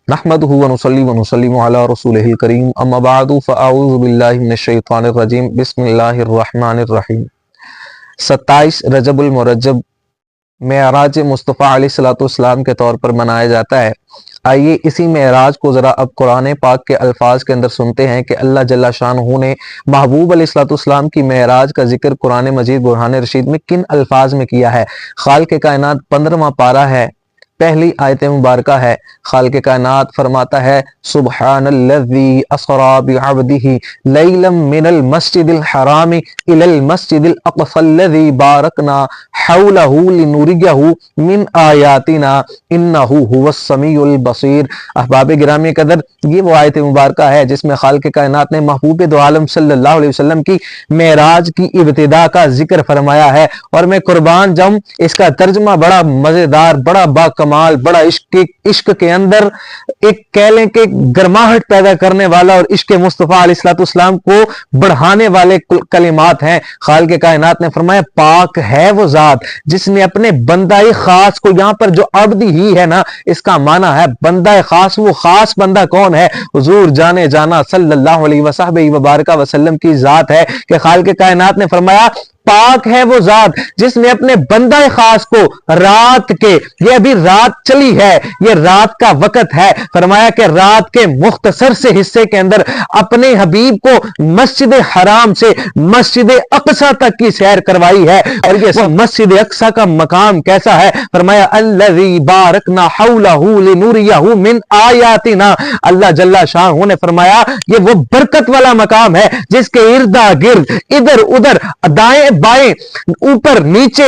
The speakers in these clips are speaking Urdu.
نحمده ونصلي ونسلم على رسوله الكريم اما بعد فاعوذ باللہ من الشیطان الرجیم بسم اللہ الرحمن الرحیم۔ 27 رجب المرجب معراج مصطفیٰ علیہ السلام کے طور پر منایا جاتا ہے۔ آئیے اسی معراج کو ذرا اب قرآن پاک کے الفاظ کے اندر سنتے ہیں کہ اللہ جل شانہ نے محبوب علیہ السلام کی معراج کا ذکر قرآن مجید برہان رشید میں کن الفاظ میں کیا ہے۔ خالق کائنات 15واں پارہ ہے، پہلی آیت مبارکہ ہے۔ خالق کائنات فرماتا ہے سبحان الذی اسری بعبدہ لیلا من المسجد الحرام الی المسجد الاقصی الذی بارکنا حولہ لنریہ من آیاتنا انہ هو السمیع البصیر۔ احباب گرامی قدر، یہ وہ آیت مبارکہ ہے جس میں خالق کائنات نے محبوب دو عالم صلی اللہ علیہ وسلم کی معراج کی ابتدا کا ذکر فرمایا ہے، اور میں قربان جاؤں اس کا ترجمہ بڑا مزیدار، بڑا باکمال، بڑا عشق کے اندر ایک کہہ لیں کہ گرماہٹ پیدا کرنے والا اور عشق مصطفیٰ علیہ السلام کو بڑھانے والے کلمات ہیں۔ خالق کائنات نے فرمایا پاک ہے وہ ذات جس نے اپنے بندہ خاص کو، یہاں پر جو عبد ہی ہے نا، اس کا معنی ہے بندہ خاص۔ وہ خاص بندہ کون ہے؟ حضور جانے جانا صلی اللہ علیہ وسلم وسلم کی ذات ہے کہ خالق کائنات نے فرمایا پاک ہے وہ ذات جس نے اپنے بندہ خاص کو رات کے، یہ ابھی رات چلی ہے، یہ رات کا وقت ہے، فرمایا کہ رات کے مختصر سے حصے کے اندر اپنے حبیب کو مسجد حرام سے مسجد اقصی تک کی سیر کروائی ہے۔ اور یہ مسجد اقصی کا مقام کیسا ہے؟ فرمایا الذی بارکنا حولہ لنریہ من آیاتنا۔ اللہ جل شانہ نے فرمایا یہ وہ برکت والا مقام ہے جس کے اردا گرد، ادھر ادھر، دائیں بائیں، اوپر نیچے،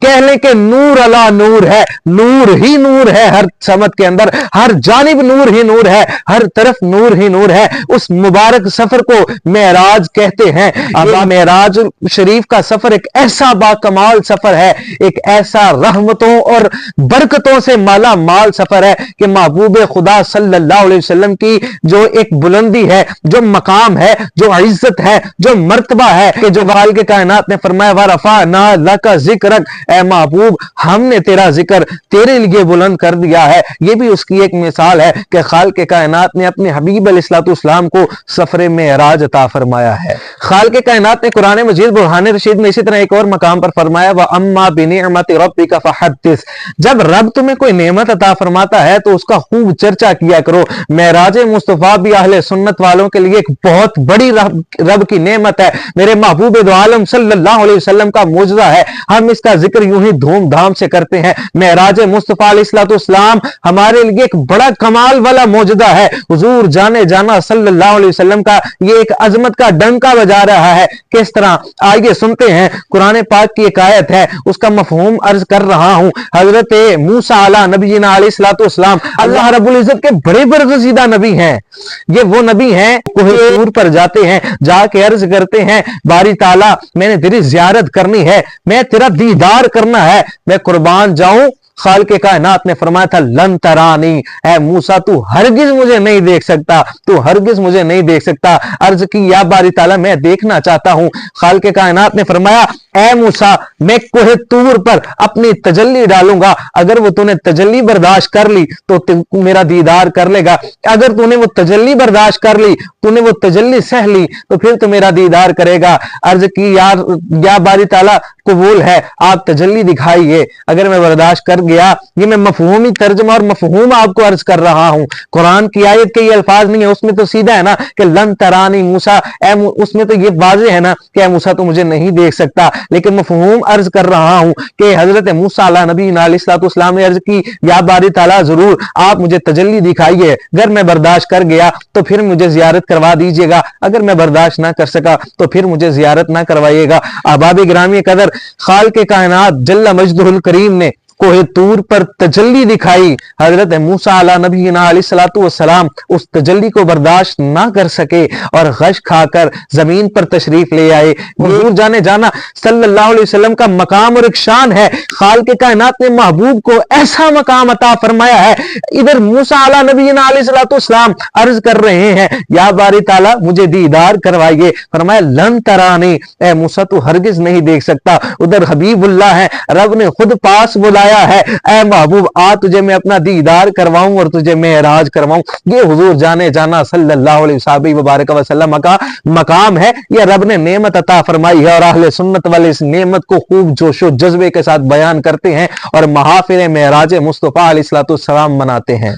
کہہ لیں کہ نور علا نور ہے، نور ہی نور ہے، ہر سمت کے اندر ہر جانب نور ہی نور ہے، ہر طرف نور ہی نور ہے۔ اس مبارک سفر کو معراج کہتے ہیں۔ معراج شریف کا سفر ایک ایسا باکمال سفر ہے، ایک ایسا رحمتوں اور برکتوں سے مالا مال سفر ہے کہ محبوب خدا صلی اللہ علیہ وسلم کی جو ایک بلندی ہے، جو مقام ہے، جو عزت ہے، جو مرتبہ ہے، کہ جو خالق کائنات نے فرمایا وَرَفَعْنَا لَكَ ذِكْرَكَ، اے محبوب ہم نے تیرا ذکر تیرے لیے بلند کر دیا ہے۔ یہ بھی اس کی ایک مثال ہے کہ خالق کائنات نے اپنے حبیب علیہ السلام کو سفر معراج عطا فرمایا ہے۔ خالق کائنات نے قرآن مجید برہان رشید میں اسی طرح ایک اور مقام پر فرمایا وَأَمَّا بِنِعْمَةِ رَبِّكَ فَحَدِّثْ، جب رب تمہیں کوئی نعمت عطا فرماتا ہے تو اس کا خوب چرچا کیا کرو۔ معراج مصطفیٰ بھی اہل سنت والوں کے لیے ایک بہت بڑی رب کی نعمت ہے، میرے محبوب دو عالم صلی اللہ علیہ وسلم کا معجزہ ہے۔ ہم اس کا ذکر یوں ہی دھوم دھام سے کرتے ہیں۔ معراج مصطفیٰ علیہ السلام ہمارے لیے ایک بڑا کمال والا معجزہ ہے۔ حضور جانے جانا صلی اللہ علیہ وسلم کا یہ ایک عظمت کا ڈنکا بجا رہا ہے۔ کس طرح؟ آئیے سنتے ہیں، قرآن پاک کی ایک آیت ہے، اس کا مفہوم عرض کر رہا ہوں۔ حضرت موسیٰ علیہ نبینا علیہ السلام اللہ رب العزت کے بڑے برگزیدہ نبی ہیں۔ یہ وہ نبی ہیں کوہ طور پر جاتے ہیں، جا کے عرض کرتے ہیں باری تعالیٰ میں نے تیری زیارت کرنی ہے، میں تیرا دیدار کرنا ہے، میں قربان جاؤں۔ خالق کائنات نے فرمایا تھا لن ترانی، اے موسیٰ تو ہرگز مجھے نہیں دیکھ سکتا، تو ہرگز مجھے نہیں دیکھ سکتا۔ عرض کی یا باری تعالیٰ میں دیکھنا چاہتا ہوں۔ خالق کائنات نے فرمایا اے موسیٰ میں کوہ طور پر اپنی تجلی ڈالوں گا، اگر وہ تو نے تجلی برداشت کر لی تو میرا دیدار کر لے گا، اگر تو نے وہ تجلی برداشت کر لی، تو نے وہ تجلی سہ لی تو پھر تو میرا دیدار کرے گا۔ عرض کی یا باری تعالیٰ قبول ہے، آپ تجلی دکھائیے، اگر میں برداشت کر گیا۔ یہ میں مفہومی ترجمہ اور مفہوم آپ کو عرض کر رہا ہوں، قرآن کی آیت کے یہ الفاظ نہیں ہے، اس میں تو سیدھا ہے نا کہ لن ترانی موسیٰ، اس میں تو یہ واضح ہے نا کہ اے موسیٰ تو مجھے نہیں دیکھ سکتا، لیکن مفہوم عرض کر رہا ہوں کہ حضرت موسیٰ علیہ نبی علیہ السلام نے عرض کی یا باری تعالیٰ ضرور آپ مجھے تجلی دکھائیے، اگر میں برداشت کر گیا تو پھر مجھے زیارت کروا دیجیے گا، اگر میں برداشت نہ کر سکا تو پھر مجھے زیارت نہ کروائیے گا۔ احباب گرامی قدر، خالق کائنات جل مجدہ الکریم نے کوہ طور پر تجلی دکھائی، حضرت موسیٰ علیہ نبی علیہ السلام اس تجلی کو برداشت نہ کر سکے اور غش کھا کر زمین پر تشریف لے آئے۔ حضور جانے جانا صلی اللہ علیہ وسلم کا مقام اور ایک شان ہے، خالق کائنات نے محبوب کو ایسا مقام عطا فرمایا ہے۔ ادھر موسیٰ علیہ نبی علیہ السلام عرض کر رہے ہیں یا باری تعالیٰ مجھے دیدار کروائیے، فرمایا لن ترانی، اے موسیٰ تو ہرگز نہیں دیکھ سکتا۔ ادھر حبیب اللہ ہے، رب نے خود پاس بلایا آیا ہے، اے محبوب آ تجھے میں اپنا دیدار کرواؤں اور تجھے معراج کرواؤں۔ یہ حضور جانے جانا صلی اللہ علیہ وبارک وسلم کا مقام ہے، یہ رب نے نعمت عطا فرمائی ہے، اور اہل سنت والے اس نعمت کو خوب جوش و جذبے کے ساتھ بیان کرتے ہیں اور محافل معراج مصطفیٰ علیہ السلام مناتے ہیں۔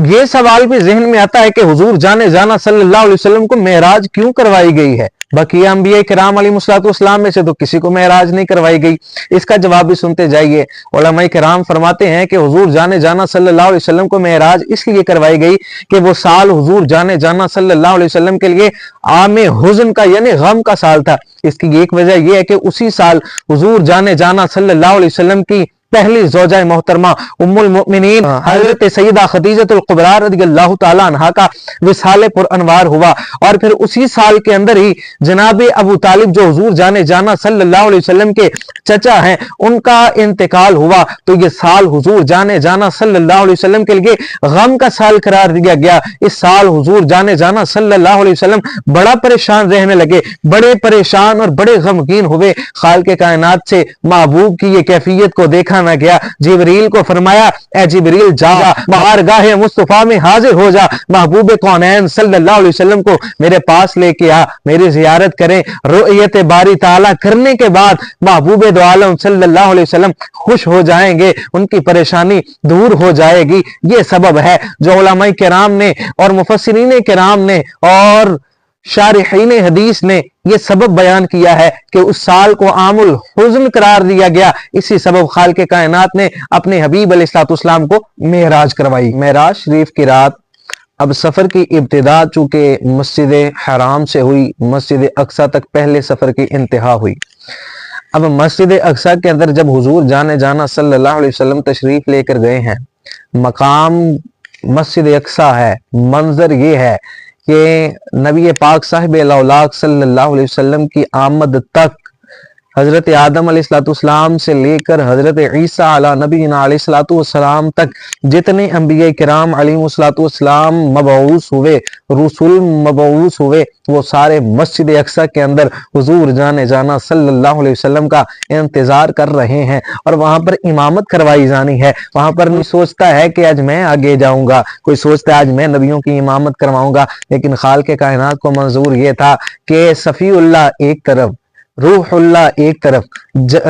یہ سوال بھی ذہن میں آتا ہے کہ حضور جانے جانا صلی اللہ علیہ وسلم کو معراج کیوں کروائی گئی ہے؟ بقیہ انبیاء کرام علیہ السلام میں سے تو کسی کو معراج نہیں کروائی گئی۔ اس کا جواب بھی سنتے جائیے۔ علماء کرام فرماتے ہیں کہ حضور جانے جانا صلی اللہ علیہ وسلم کو معراج اس لیے کروائی گئی کہ وہ سال حضور جانے جانا صلی اللہ علیہ وسلم کے لیے عام حزن کا یعنی غم کا سال تھا۔ اس کی ایک وجہ یہ ہے کہ اسی سال حضور جانے جانا صلی اللہ علیہ وسلم کی پہلی زوجہ محترمہ ام المؤمنین حضرت سیدہ خدیجہ الکبریٰ رضی اللہ تعالی عنہا کا وصال پر انوار ہوا، اور پھر اسی سال کے اندر ہی جناب ابو طالب جو حضور جانے جانا صلی اللہ علیہ وسلم کے چچا ہیں ان کا انتقال ہوا۔ تو یہ سال حضور جانے جانا صلی اللہ علیہ وسلم کے لیے غم کا سال قرار دیا گیا۔ اس سال حضور جانے جانا صلی اللہ علیہ وسلم بڑا پریشان رہنے لگے، بڑے پریشان اور بڑے غمگین ہوئے۔ خالق کائنات سے محبوب کی یہ کیفیت کو دیکھا نہ گیا۔ جبریل کو فرمایا اے جبریل جا بارگاہ مصطفیٰ میں حاضر ہو جا، محبوب کونین صلی اللہ علیہ وسلم کو میرے پاس لے کے آ، میری زیارت کریں۔ رؤیت باری تعالیٰ کرنے کے بعد محبوب دو عالم صلی اللہ علیہ وسلم خوش ہو جائیں گے، ان کی پریشانی دور ہو جائے گی۔ یہ سبب ہے جو علماء کرام نے اور مفسرین کرام نے اور شارحین حدیث نے یہ سبب بیان کیا ہے کہ اس سال کو عام الحزن قرار دیا گیا۔ اسی سبب خالق کائنات نے اپنے حبیب علیہ السلام کو معراج کروائی۔ معراج شریف کی رات اب سفر کی ابتدا چونکہ مسجد حرام سے ہوئی، مسجد اقصی تک پہلے سفر کی انتہا ہوئی۔ اب مسجد اقصی کے اندر جب حضور جانے جانا صلی اللہ علیہ وسلم تشریف لے کر گئے ہیں، مقام مسجد اقصی ہے، منظر یہ ہے کہ نبی پاک صاحب الاولاق صلی اللہ علیہ وسلم کی آمد تک حضرت آدم علیہ السلام سے لے کر حضرت عیسیٰ علیہ نبینا علیہ السلام تک جتنے انبیاء کرام علیہ السلام مبعوث ہوئے، رسول مبعوث ہوئے، وہ سارے مسجد اقصی کے اندر حضور جانے جانا صلی اللہ علیہ وسلم کا انتظار کر رہے ہیں، اور وہاں پر امامت کروائی جانی ہے۔ وہاں پر نہیں سوچتا ہے کہ آج میں آگے جاؤں گا، کوئی سوچتا ہے آج میں نبیوں کی امامت کرواؤں گا، لیکن خالق کائنات کو منظور یہ تھا کہ صفی اللہ ایک طرف، روح اللہ ایک طرف،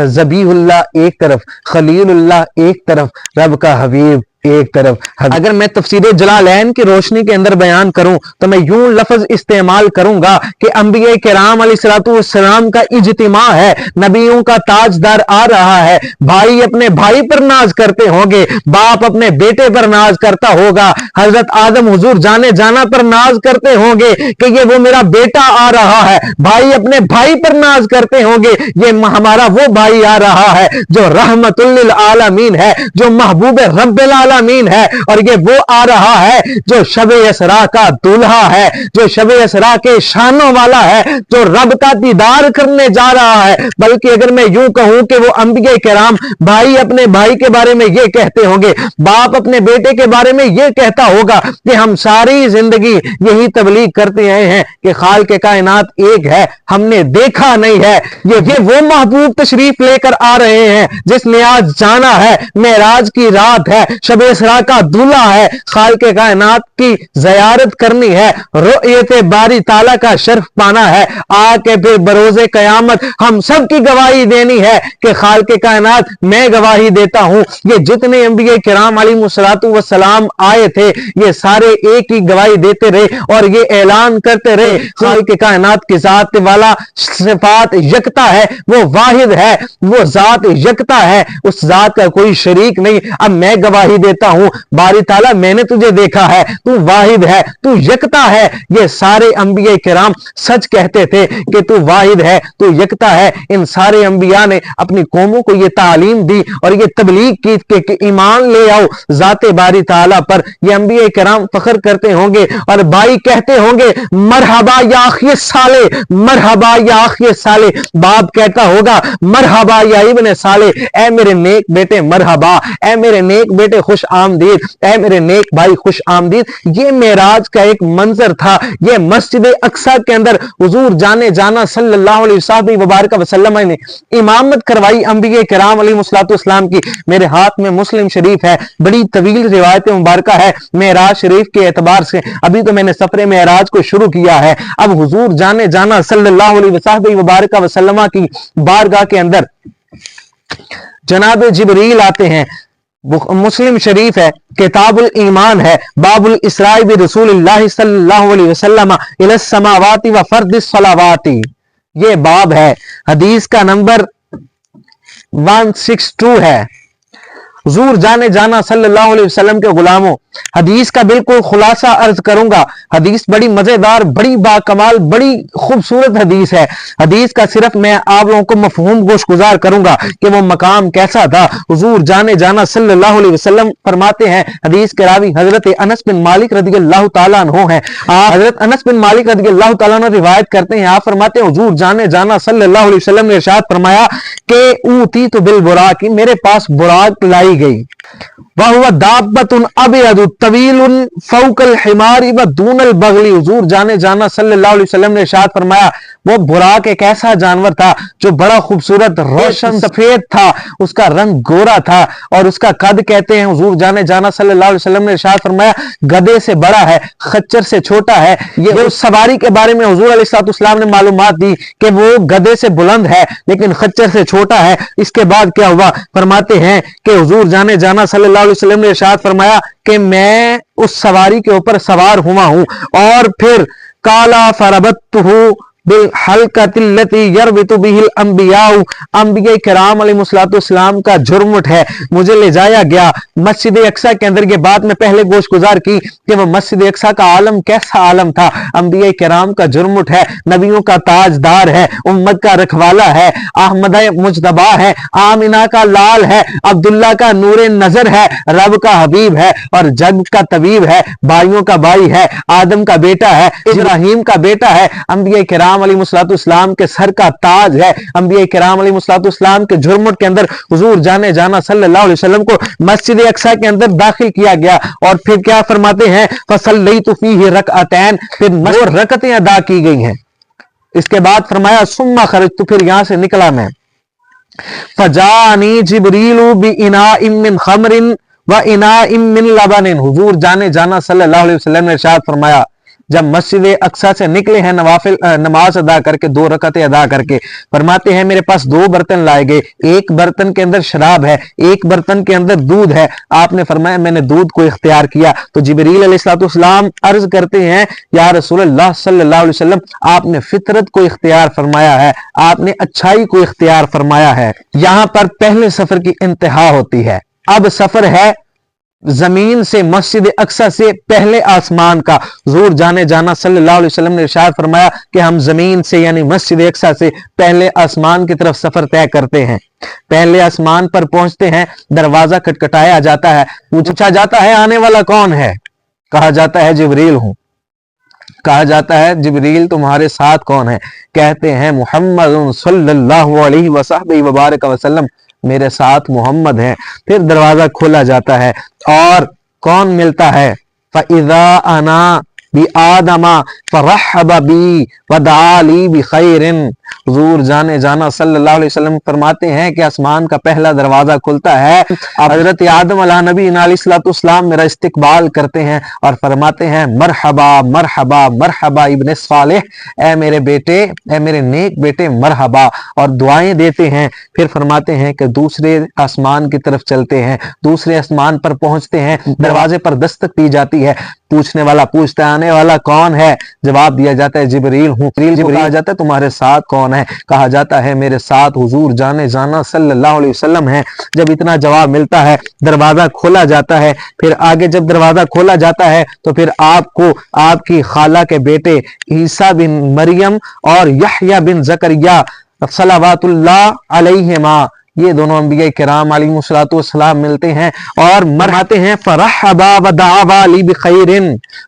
ذبیح اللہ ایک طرف، خلیل اللہ ایک طرف، رب کا حبیب ایک طرف۔ اگر میں تفسیر جلالین کی روشنی کے اندر بیان کروں تو میں یوں لفظ استعمال کروں گا کہ انبیاء کرام علیہ السلام کا اجتماع ہے، نبیوں کا تاجدار آ رہا ہے۔ بھائی اپنے بھائی پر ناز کرتے ہوں گے، باپ اپنے بیٹے پر ناز کرتا ہوگا، حضرت آدم حضور جانے جانا پر ناز کرتے ہوں گے کہ یہ وہ میرا بیٹا آ رہا ہے، بھائی اپنے بھائی پر ناز کرتے ہوں گے یہ ہمارا وہ بھائی آ رہا ہے جو رحمت للعالمین ہے، جو محبوب رب العالمین ہے، اور یہ وہ آ رہا ہے جو شب اسراء کا دولہا ہے، جو شب اسراء کے شانوں والا ہے، جو رب کا دیدار کرنے جا رہا ہے۔ بلکہ اگر میں یوں کہوں کہ وہ انبیاء کرام بھائی اپنے بھائی کے بارے میں یہ کہتے ہوں گے، باپ اپنے بیٹے کے بارے میں یہ کہتا ہوگا کہ ہم ساری زندگی یہی تبلیغ کرتے آئے ہیں کہ خالق کائنات ایک ہے، ہم نے دیکھا نہیں ہے۔ یہ وہ محبوب تشریف لے کر آ رہے ہیں جس نے آج جانا ہے، معراج کی رات ہے، شب اسراء کا دولہا ہے، خالق کائنات کی زیارت کرنی ہے، رؤیت باری تعالیٰ کا شرف پانا ہے، آ کے پھر بروز قیامت ہم سب کی گواہی دینی ہے کہ خالق کائنات میں گواہی دیتا ہوں یہ جتنے انبیاء کرام علیہ السلام آئے تھے یہ سارے ایک ہی گواہی دیتے رہے اور یہ اعلان کرتے رہے خالق کائنات کی ذات والا صفات یکتا ہے، وہ واحد ہے، وہ ذات یکتا ہے، اس ذات کا کوئی شریک نہیں۔ اب میں گواہی دیتا ہوں باری تعالیٰ میں نے تجھے دیکھا ہے، تو واحد ہے، تو یکتا ہے۔ یہ سارے انبیاء کرام سچ کہتے تھے کہ تو واحد ہے، تو یکتا ہے۔ ان سارے انبیاء نے اپنی قوموں کو یہ تعلیم دی اور یہ تبلیغ کی کہ ایمان لے آؤ ذات باری تعالیٰ پر۔ یہ انبیاء کرام فخر کرتے ہوں گے اور بھائی کہتے ہوں گے مرحبا یا اخی صالح، مرحبا یا اخی صالح، باپ کہتا ہوگا مرحبا یا ابن صالح، اے میرے نیک بیٹے مرحبا، اے میرے نیک بیٹے خوش خوش آمدید، اے میرے نیک بھائی خوش آمدید۔ یہ معراج کا ایک منظر تھا۔ یہ مسجد اقصی کے اندر حضور جانے جانا صلی اللہ علیہ وسلم نے امامت کروائی انبیاء کرام علیہ السلام کی۔ میرے ہاتھ میں مسلم شریف ہے، بڑی طویل روایت مبارکہ ہے معراج شریف کے اعتبار سے۔ ابھی تو میں نے سفر معراج کو شروع کیا ہے، اب حضور جانے جانا صلی اللہ علیہ وسلم کی بارگاہ کے اندر جناب جبریل آتے ہیں۔ مسلم شریف ہے، کتاب الایمان ہے، باب الاسراء برسول اللہ صلی اللہ علیہ وسلم الی السماوات و فرض الصلوات، یہ باب ہے، حدیث کا نمبر 162 ہے۔ حضور جانے جانا صلی اللہ علیہ وسلم کے غلاموں، حدیث کا بالکل خلاصہ عرض کروں گا۔ حدیث بڑی مزیدار، بڑی باکمال، بڑی خوبصورت حدیث ہے۔ حدیث کا صرف میں آپ لوگوں کو مفہوم گوش گزار کروں گا کہ وہ مقام کیسا تھا۔ حضور جانے جانا صلی اللہ علیہ وسلم فرماتے ہیں، حدیث کے راوی حضرت انس بن مالک رضی اللہ تعالیٰ عنہ ہیں۔ حضرت انس بن مالک رضی اللہ تعالیٰ عنہ روایت کرتے ہیں، آپ فرماتے ہیں حضور جانے جانا صلی اللہ علیہ وسلم نے ارشاد فرمایا کہ اوتیت بالبراق، میرے پاس براق لائی گئی، وَهُوَ دَابَّةٌ أَبْيَضُ طَوِيلٌ فَوْقَ الْحِمَارِ وَدُونَ الْبَغْلِ۔ حضور جانے جانا صلی اللہ علیہ وسلم نے ارشاد فرمایا وہ براق ایک ایسا جانور تھا جو بڑا خوبصورت روشن سفید تھا، اس کا رنگ گورا تھا، اور اس کا قد کہتے ہیں حضور جانے جانا صلی اللہ علیہ وسلم نے ارشاد فرمایا گدھے سے بڑا ہے، خچر سے چھوٹا ہے۔ یہ اس سواری کے بارے میں حضور علیہ السلام نے معلومات دی کہ وہ گدھے سے بلند ہے لیکن خچر سے چھوٹا ہے۔ اس کے بعد کیا ہوا؟ فرماتے ہیں کہ حضور جانے جانا صلی اللہ علیہ وسلم نے ارشاد فرمایا کہ میں اس سواری کے اوپر سوار ہوا ہوں، اور پھر کالا فربتہ بالحلقۃ التی یربط بہ الانبیاء، انبیاء کرام علیہ السلام کا جھرمٹ ہے، مجھے لے جایا گیا مسجد اقصی کے اندر۔ یہ بات میں پہلے گوش گزار کی کہ وہ مسجد اقصی کا عالم کیسا عالم تھا، انبیاء کرام کا جھرمٹ ہے، نبیوں کا تاجدار ہے، امت کا رکھوالا ہے، احمد مجتبی ہے، آمنہ کا لال ہے، عبداللہ کا نور نظر ہے، رب کا حبیب ہے اور جگ کا طبیب ہے، بھائیوں کا بھائی ہے، آدم کا بیٹا ہے، ابراہیم کا بیٹا ہے، انبیاء کرام علیہ السلام کے سر کا تاج ہے۔ انبیاء کرام علیہ السلام کے جھرمٹ کے اندر حضور جانے جانا صلی اللہ علیہ وسلم کو مسجد اقصی کے اندر داخل کیا گیا، اور پھر کیا فرماتے ہیں فصلیت فیہ رکعتین، پھر رکعتیں ادا کی گئی ہیں۔ اس کے بعد فرمایا ثم خرجت، پھر یہاں سے نکلا میں، فجاءنی جبریل باناء من خمر واناء من لبن۔ حضور جانے جانا صلی اللہ علیہ وسلم نے ارشاد فرمایا جب مسجد اقصی سے نکلے ہیں نماز ادا کر کے، 2 رکعتیں ادا کر کے، فرماتے ہیں میرے پاس 2 برتن لائے گئے، ایک برتن کے اندر شراب ہے، ایک برتن کے اندر دودھ ہے۔ آپ نے فرمایا میں نے دودھ کو اختیار کیا تو جبریل علیہ السلام عرض کرتے ہیں یا رسول اللہ صلی اللہ علیہ وسلم آپ نے فطرت کو اختیار فرمایا ہے، آپ نے اچھائی کو اختیار فرمایا ہے۔ یہاں پر پہلے سفر کی انتہا ہوتی ہے، اب سفر ہے زمین سے مسجد اقصی سے پہلے آسمان کا۔ حضور جانے جانا صلی اللہ علیہ وسلم نے ارشاد فرمایا کہ ہم زمین سے یعنی مسجد اقصی سے پہلے آسمان کی طرف سفر طے کرتے ہیں۔ پہلے آسمان پر پہنچتے ہیں، دروازہ کھٹکھٹایا جاتا ہے، پوچھا جاتا ہے آنے والا کون ہے؟ کہا جاتا ہے جبریل ہوں۔ کہا جاتا ہے جبریل تمہارے ساتھ کون ہے؟ کہتے ہیں محمد صلی اللہ علیہ وسلم، میرے ساتھ محمد ہیں۔ پھر دروازہ کھولا جاتا ہے اور کون ملتا ہے؟ فَإِذَا أَنَا بِآدَمَ فَرَحَّبَ بِي وَدَعَا لِي بِخَيْرٍ۔ حضور جانے جانا صلی اللہ علیہ وسلم فرماتے ہیں کہ آسمان کا پہلا دروازہ کھلتا ہے، حضرت آدم علیہ نبی علیہ السلام میرا استقبال کرتے ہیں اور فرماتے ہیں مرحبا مرحبا مرحبا ابن صالح، اے میرے بیٹے، اے میرے نیک بیٹے مرحبا، اور دعائیں دیتے ہیں۔ پھر فرماتے ہیں کہ دوسرے آسمان کی طرف چلتے ہیں، دوسرے آسمان پر پہنچتے ہیں، دروازے پر دستک دی جاتی ہے، پوچھنے والا پوچھتا ہے آنے والا کون ہے؟ جواب دیا جاتا ہے جبریل ہوں۔ کہا جاتا ہے تمہارے ساتھ کون ہے؟ کہا جاتا ہے میرے ساتھ حضور جانے جانا صلی اللہ علیہ وسلم ہے۔ جب اتنا جواب ملتا ہے دروازہ کھولا جاتا ہے۔ پھر آگے جب دروازہ کھولا جاتا ہے تو پھر آپ کو آپ کی خالہ کے بیٹے عیسیٰ بن مریم اور یحییٰ بن زکریا صلوات اللہ علیہما یہ دونوں انبیاء کرام علیہم السلام ملتے ہیں اور مرحباتے ہیں فرحبا ودعوا لی بخیر،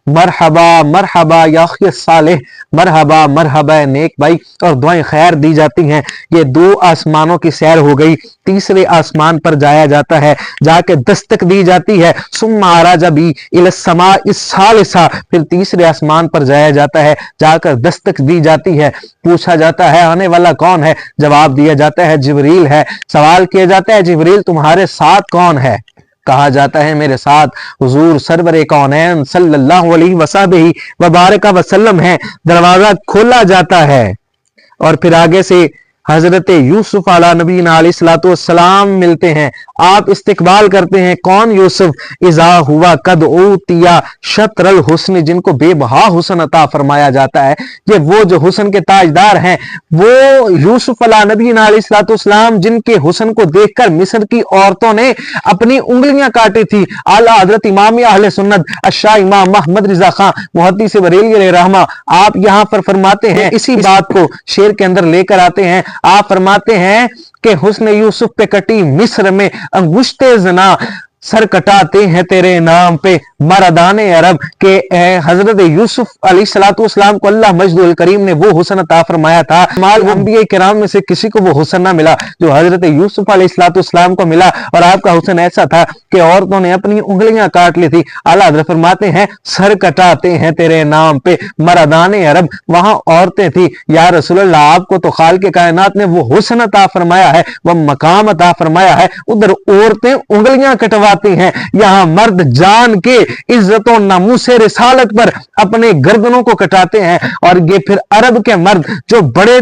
مرحبا مرحبا یا اخی صالح، مرحبا مرحبا نیک بھائی، اور دعائیں خیر دی جاتی ہیں۔ یہ دو آسمانوں کی سیر ہو گئی، تیسرے آسمان پر جایا جاتا ہے، جا کے دستک دی جاتی ہے، ثم عرج بی الی السماء الثالثہ، پھر تیسرے آسمان پر جایا جاتا ہے، جا کر دستک دی جاتی ہے، پوچھا جاتا ہے آنے والا کون ہے، جواب دیا جاتا ہے جبریل ہے، سوال کیا جاتا ہے جبریل تمہارے ساتھ کون ہے، کہا جاتا ہے میرے ساتھ حضور سرور کونین صلی اللہ علیہ وسلم وبارک وسلم ہے۔ دروازہ کھولا جاتا ہے اور پھر آگے سے حضرت یوسف علیہ نبینا علیہ السلام ملتے ہیں، آپ استقبال کرتے ہیں، کون یوسف، اذا ہوا قد اوتیا شطر الحسن، جن کو بے بہا حسن عطا فرمایا جاتا ہے، یہ وہ جو حسن کے تاجدار ہیں، وہ یوسف علیہ نبینا علیہ السلام جن کے حسن کو دیکھ کر مصر کی عورتوں نے اپنی انگلیاں کاٹی تھی۔ اعلیٰ حضرت امام اہل سنت الشاہ امام محمد رضا خان محدث بریلوی علیہ رحمہ، آپ یہاں پر فرماتے ہیں، اسی بات کو شعر کے اندر لے کر آتے ہیں، آپ فرماتے ہیں کہ حسن یوسف پہ کٹی مصر میں انگشت زنا، سر کٹاتے ہیں تیرے نام پہ مردان عرب، کہ حضرت یوسف علیہ السلام کو اللہ مجد الکریم نے وہ حسن عطا فرمایا تھا، مال انبیاء کرام میں سے کسی کو وہ حسن نہ ملا جو حضرت یوسف علیہ السلام کو ملا، اور آپ کا حسن ایسا تھا کہ عورتوں نے اپنی انگلیاں کاٹ لی تھی۔ اعلیٰ حضرت فرماتے ہیں سر کٹاتے ہیں تیرے نام پہ مردان عرب، وہاں عورتیں تھی، یا رسول اللہ آپ کو تو خالق کائنات نے وہ حسن عطا فرمایا ہے، وہ مقام عطا فرمایا ہے، ادھر عورتیں انگلیاں کٹواتی ہیں، یہاں مرد جان کے عزت و ناموس رسالت پر اپنے گردنوں کو کٹاتے ہیں۔ اور یہ پھر عرب کے مرد جو بڑے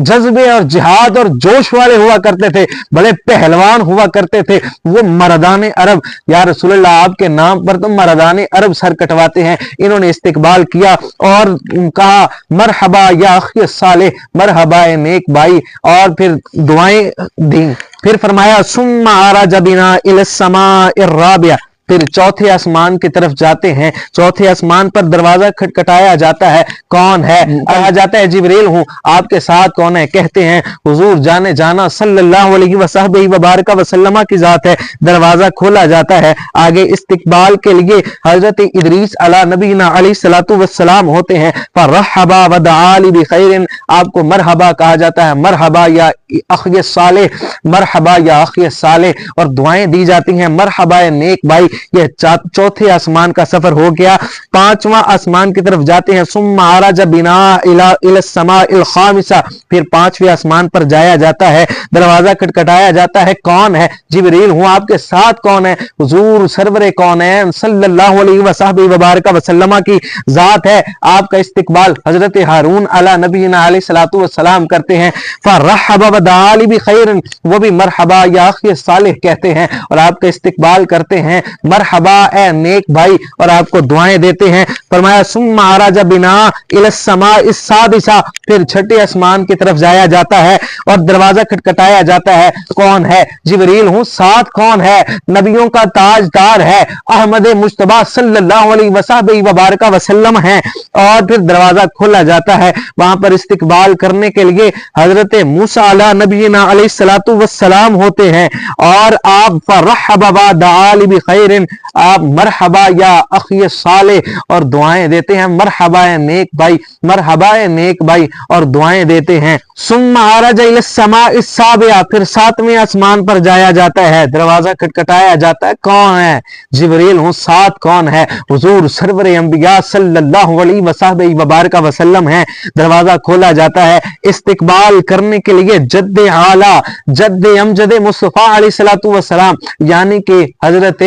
جذبے اور جہاد اور جوش والے ہوا کرتے تھے، بڑے پہلوان ہوا کرتے تھے، وہ مردان عرب، یا رسول اللہ آپ کے نام پر تو مردان عرب سر کٹواتے ہیں۔ انہوں نے استقبال کیا اور کہا مرحبا یا اخی صالح، مرحبا نیک بھائی، اور پھر دعائیں دیں، پھر فرمایا ثم عرج بنا الی السماء الرابعہ، پھر چوتھے آسمان کی طرف جاتے ہیں، چوتھے آسمان پر دروازہ کھٹکھٹایا جاتا ہے، کون ہے، کہا جاتا ہے جبریل ہوں، آپ کے ساتھ کون ہے، کہتے ہیں حضور جانے جانا صلی اللہ علیہ وسلم وبارک وسلم کی ذات ہے، دروازہ کھولا جاتا ہے، آگے استقبال کے لیے حضرت ادریس علیہ نبینا علیہ السلام ہوتے ہیں، فرحبا ودعا لی بخیر، آپ کو مرحبا کہا جاتا ہے، مرحبا یا اخی صالح، مرحبا یا اخی صالح، اور دعائیں دی جاتی ہیں، مرحبا نیک بھائی۔ یہ چوتھے آسمان کا سفر ہو گیا، پانچواں آسمان کی طرف جاتے ہیں، ثم عرج بنا الی السماء الخامسہ، پھر پانچویں آسمان پر جایا جاتا ہے، دروازہ کھٹکھٹایا جاتا ہے، کون ہے، جبریل ہوں، آپ کے ساتھ کون ہے، حضور سرور کونین صلی اللہ علیہ وسلم وبارک وسلم کی ذات ہے، آپ کا استقبال حضرت ہارون علی نبینا علیہ السلام کرتے ہیں، فرحب ودعا لی بخیر، وہ بھی مرحبا یا اخی صالح کہتے ہیں اور آپ کا استقبال کرتے ہیں، مرحبا اے نیک بھائی، اور آپ کو دعائیں دیتے ہیں۔ فرمایا ثم عرج بنا الی السماء السادسہ، پھر چھٹے آسمان کی طرف جایا جاتا ہے اور دروازہ کھٹکھٹایا جاتا ہے، کون ہے، جبریل ہوں، ساتھ کون ہے، نبیوں کا تاجدار ہے، احمد مجتبی صلی اللہ علیہ وسلم وبارک وسلم ہیں، اور پھر دروازہ کھولا جاتا ہے، وہاں پر استقبال کرنے کے لیے حضرت موسیٰ علیہ نبینا علیہ السلام ہوتے ہیں، اور آپ فرحب ودعا لی بخیر، آپ مرحبا یا اخی صالح، اور دعائیں دیتے ہیں، مرحبا نیک بھائی، مرحبا نیک بھائی، اور دعائیں دیتے ہیں۔ ثم عرج الی السماء السابعہ، پھر ساتویں آسمان پر جایا جاتا ہے، دروازہ کھٹکھٹایا جاتا ہے، کون ہے، جبریل ہوں، ساتھ کون ہے، حضور سرور انبیاء صلی اللہ علیہ وسلم وبارک وسلم ہیں، دروازہ کھولا جاتا ہے، استقبال کرنے کے لیے جد اعلیٰ جد امجد مصطفیٰ علیہ السلام یعنی کہ حضرت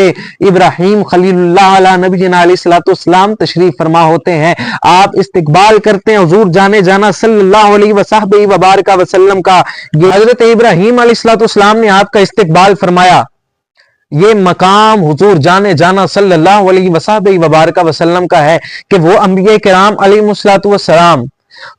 ابراہیم خلیل اللہ علیہ نبینا علیہ السلام تشریف فرما ہوتے ہیں، آپ استقبال کرتے ہیں، حضور جانے جانا صلی اللہ علیہ وسلم وبارک وسلم کا، حضرت ابراہیم علیہ السلام نے آپ کا استقبال فرمایا، یہ مقام حضور جانے جانا صلی اللہ علیہ وسلم وبارک وسلم کا ہے کہ وہ انبیاء کرام علیہ السلام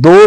2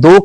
2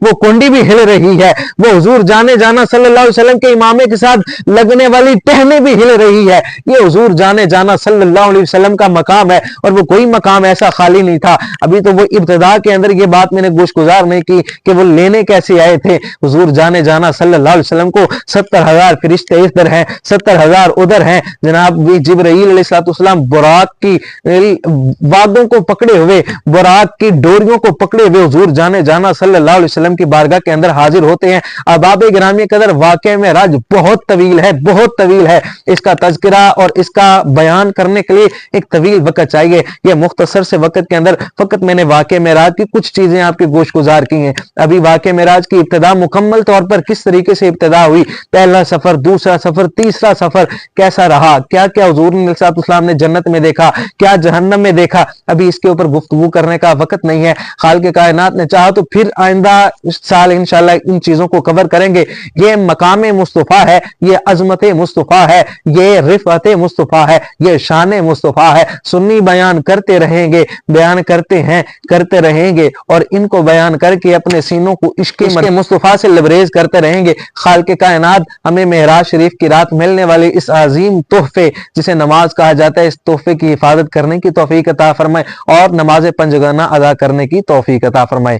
وہ کنڈی بھی ہل رہی ہے، وہ حضور جانے جانا صلی اللہ علیہ وسلم کے امامے کے ساتھ لگنے والی ٹہنیں بھی ہل رہی ہے۔ یہ حضور جانے جانا صلی اللہ علیہ وسلم کا مقام ہے، اور وہ کوئی مقام ایسا خالی نہیں تھا۔ ابھی تو وہ ابتدا کے اندر یہ بات میں نے گوش گزار نہیں کی کہ وہ لینے کیسے آئے تھے۔ حضور جانے جانا صلی اللہ علیہ وسلم کو 70,000 فرشتے ادھر ہیں، 70,000 ادھر ہیں۔ جناب جبرائیل علیہ السلام براق کی بادوں کو پکڑے ہوئے، براق کی ڈوریوں کو پکڑے ہوئے حضور جانے جانا صلی اللہ علیہ وسلم کی بارگاہ کے اندر حاضر ہوتے ہیں۔ احباب گرامی قدر واقعہ معراج بہت طویل ہے، بہت طویل ہے۔ اس کا تذکرہ اور اس کا بیان کرنے کے لیے ایک طویل وقت چاہیے۔ یہ مختصر سے وقت کے اندر فقط میں نے واقعہ معراج کی کچھ چیزیں آپ کے گوش گزار کی ہیں۔ ابھی واقعہ معراج کی ابتدا مکمل طور پر کس طریقے سے ابتدا ہوئی، پہلا سفر، دوسرا سفر، تیسرا سفر کیسا رہا، کیا کیا حضور علیہ السلام نے جنت میں دیکھا، کیا جہنم میں دیکھا، ابھی اس کے اوپر گفتگو کرنے کا وقت نہیں ہے۔ خالق کائنات نے چاہا تو پھر آئندہ سال انشاءاللہ ان چیزوں کو کور کریں گے۔ یہ مقام مصطفیٰ ہے، یہ عظمت مصطفیٰ ہے، یہ رفعت مصطفیٰ ہے، یہ شان مصطفیٰ ہے۔ سنی بیان کرتے رہیں گے، بیان کرتے ہیں، کرتے رہیں گے، اور ان کو بیان کر کے اپنے سینوں کو عشق مصطفیٰ سے لبریز کرتے رہیں گے۔ خالق کائنات ہمیں معراج شریف کی رات ملنے والے اس عظیم تحفے جسے نماز کہا جاتا ہے، اس تحفے کی حفاظت کرنے کی توفیق عطا فرمائے، اور نماز پنجگانہ ادا کرنے کی توفیق عطا فرمائے۔